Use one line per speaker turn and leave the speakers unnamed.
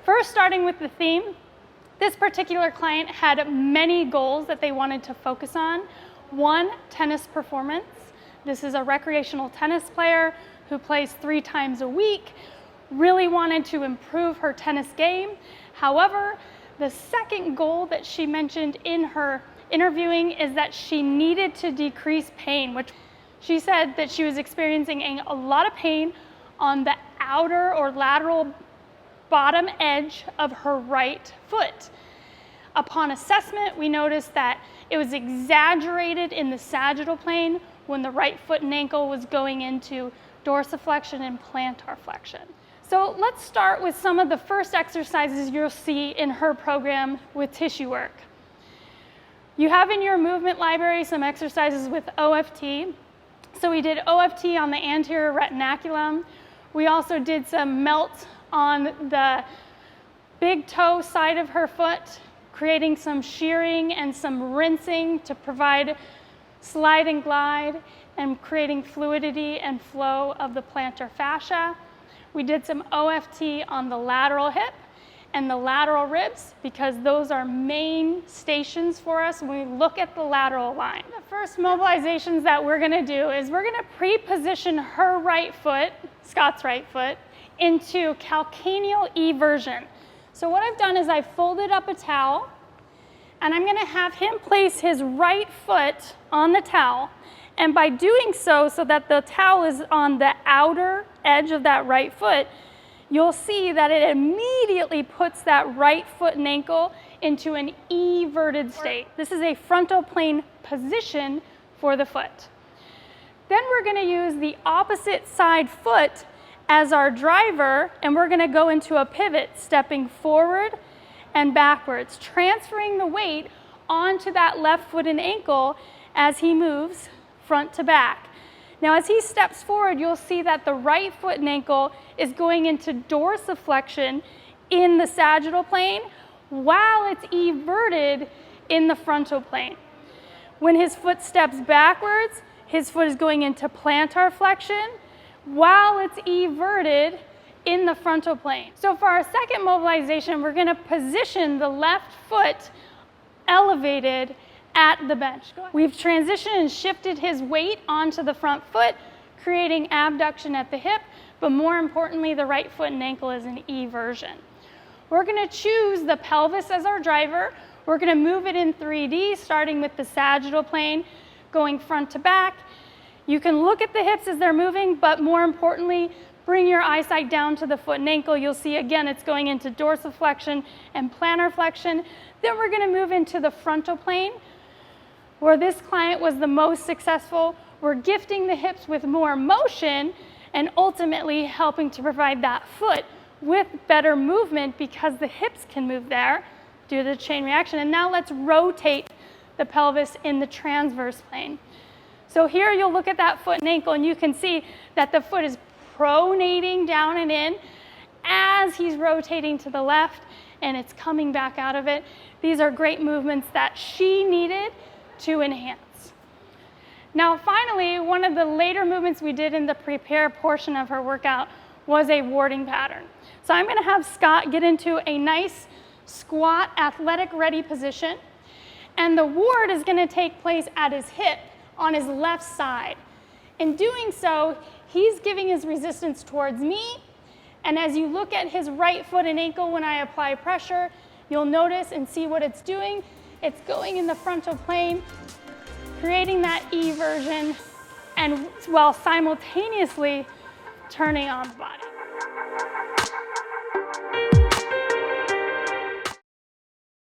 first, starting with the theme, this particular client had many goals that they wanted to focus on. One, tennis performance. This is a recreational tennis player who plays 3 times a week, really wanted to improve her tennis game. However, the second goal that she mentioned in her interviewing is that she needed to decrease pain, which she said that she was experiencing a lot of pain on the outer or lateral bottom edge of her right foot. Upon assessment, we noticed that it was exaggerated in the sagittal plane when the right foot and ankle was going into dorsiflexion and plantar flexion. So let's start with some of the first exercises you'll see in her program with tissue work. You have in your movement library some exercises with OFT. So we did OFT on the anterior retinaculum. We also did some melt on the big toe side of her foot, creating some shearing and some rinsing to provide slide and glide and creating fluidity and flow of the plantar fascia. We did some OFT on the lateral hip and the lateral ribs because those are main stations for us when we look at the lateral line. The first mobilizations that we're going to do is we're going to pre-position her right foot, Scott's right foot, into calcaneal eversion. So what I've done is I've folded up a towel and I'm going to have him place his right foot on the towel. And by doing so that the towel is on the outer edge of that right foot, you'll see that it immediately puts that right foot and ankle into an everted state. This is a frontal plane position for the foot. Then we're going to use the opposite side foot as our driver, and we're going to go into a pivot, stepping forward and backwards, transferring the weight onto that left foot and ankle as he moves front to back. Now, as he steps forward, you'll see that the right foot and ankle is going into dorsiflexion in the sagittal plane while it's everted in the frontal plane. When his foot steps backwards, his foot is going into plantar flexion while it's everted in the frontal plane. So for our second mobilization, we're going to position the left foot elevated at the bench. We've transitioned and shifted his weight onto the front foot, creating abduction at the hip, but more importantly, the right foot and ankle is an eversion. We're going to choose the pelvis as our driver. We're going to move it in 3D, starting with the sagittal plane, going front to back. You can look at the hips as they're moving, but more importantly, bring your eyesight down to the foot and ankle. You'll see again it's going into dorsiflexion and plantar flexion. Then we're going to move into the frontal plane, where this client was the most successful. We're gifting the hips with more motion and ultimately helping to provide that foot with better movement because the hips can move there due to the chain reaction. And now let's rotate the pelvis in the transverse plane. So here you'll look at that foot and ankle and you can see that the foot is pronating down and in as he's rotating to the left and it's coming back out of it. These are great movements that she needed to enhance. Now finally, one of the later movements we did in the prepare portion of her workout was a warding pattern. So I'm going to have Scott get into a nice squat athletic ready position, and the ward is going to take place at his hip on his left side. In doing so, he's giving his resistance towards me, and as you look at his right foot and ankle when I apply pressure, you'll notice and see what it's doing. It's going in the frontal plane, creating that eversion, and while simultaneously turning on the body.